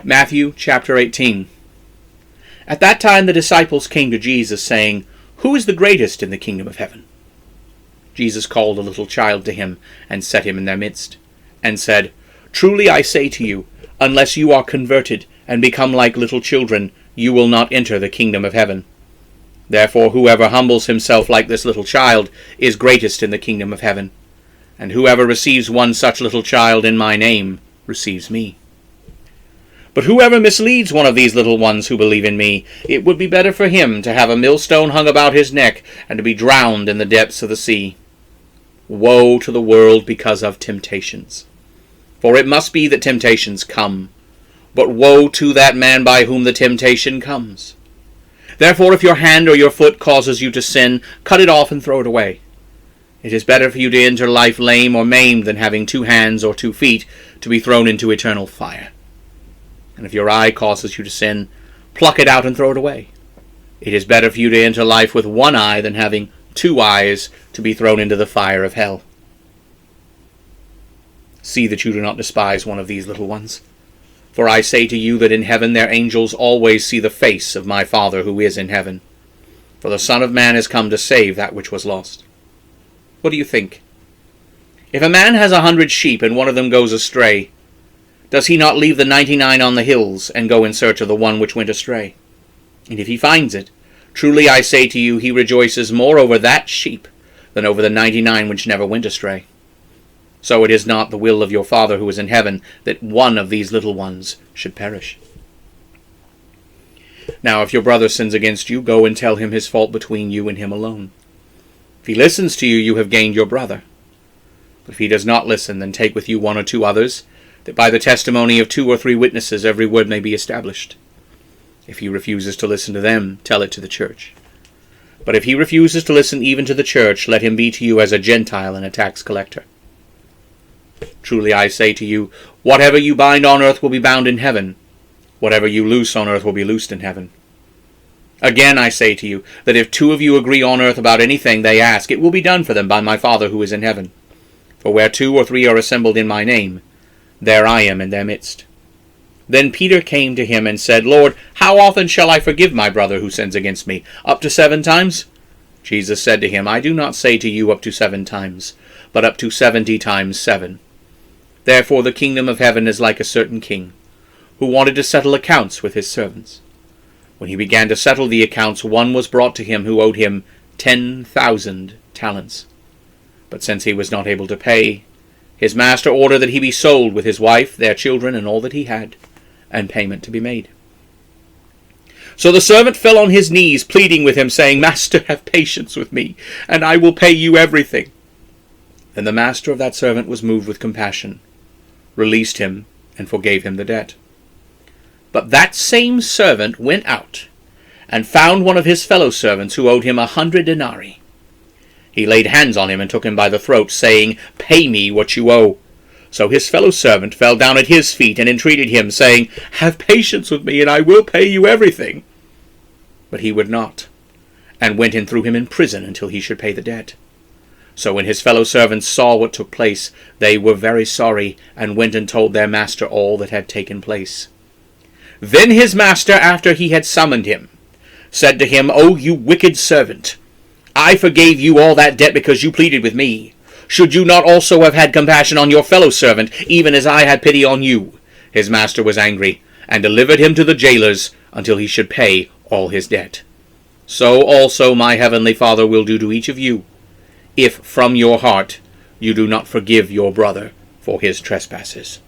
Matthew chapter 18. At that time the disciples came to Jesus, saying, Who is the greatest in the kingdom of heaven? Jesus called a little child to him, and set him in their midst, and said, Truly I say to you, unless you are converted, and become like little children, you will not enter the kingdom of heaven. Therefore whoever humbles himself like this little child is greatest in the kingdom of heaven. And whoever receives one such little child in my name receives me. But whoever misleads one of these little ones who believe in me, it would be better for him to have a millstone hung about his neck, and to be drowned in the depths of the sea. Woe to the world because of temptations! For it must be that temptations come, but woe to that man by whom the temptation comes. Therefore if your hand or your foot causes you to sin, cut it off and throw it away. It is better for you to enter life lame or maimed than having 2 hands or 2 feet to be thrown into eternal fire. And if your eye causes you to sin, pluck it out and throw it away. It is better for you to enter life with 1 eye than having 2 eyes to be thrown into the fire of hell. See that you do not despise one of these little ones. For I say to you that in heaven their angels always see the face of my Father who is in heaven. For the Son of Man is come to save that which was lost. What do you think? If a man has 100 sheep and one of them goes astray, does he not leave the 99 on the hills and go in search of the one which went astray? And if he finds it, truly I say to you, he rejoices more over that sheep than over the 99 which never went astray. So it is not the will of your Father who is in heaven that one of these little ones should perish. Now if your brother sins against you, go and tell him his fault between you and him alone. If he listens to you, you have gained your brother. But if he does not listen, then take with you 1 or 2 others, that by the testimony of 2 or 3 witnesses every word may be established. If he refuses to listen to them, tell it to the church. But if he refuses to listen even to the church, let him be to you as a Gentile and a tax collector. Truly I say to you, whatever you bind on earth will be bound in heaven. Whatever you loose on earth will be loosed in heaven. Again I say to you, that if 2 of you agree on earth about anything they ask, it will be done for them by my Father who is in heaven. For where 2 or 3 are assembled in my name, there I am in their midst. Then Peter came to him and said, Lord, how often shall I forgive my brother who sins against me? Up to 7 times? Jesus said to him, I do not say to you up to 7 times, but up to 70 times 7. Therefore the kingdom of heaven is like a certain king, who wanted to settle accounts with his servants. When he began to settle the accounts, one was brought to him who owed him 10,000 talents. But since he was not able to pay, his master ordered that he be sold with his wife, their children, and all that he had, and payment to be made. So the servant fell on his knees, pleading with him, saying, Master, have patience with me, and I will pay you everything. Then the master of that servant was moved with compassion, released him, and forgave him the debt. But that same servant went out, and found one of his fellow servants who owed him 100 denarii. He laid hands on him and took him by the throat, saying, Pay me what you owe. So his fellow servant fell down at his feet and entreated him, saying, Have patience with me, and I will pay you everything. But he would not, and went and threw him in prison until he should pay the debt. So when his fellow servants saw what took place, they were very sorry, and went and told their master all that had taken place. Then his master, after he had summoned him, said to him, O you wicked servant, I forgave you all that debt because you pleaded with me. Should you not also have had compassion on your fellow servant, even as I had pity on you? His master was angry, and delivered him to the jailers until he should pay all his debt. So also my heavenly Father will do to each of you, if from your heart you do not forgive your brother for his trespasses.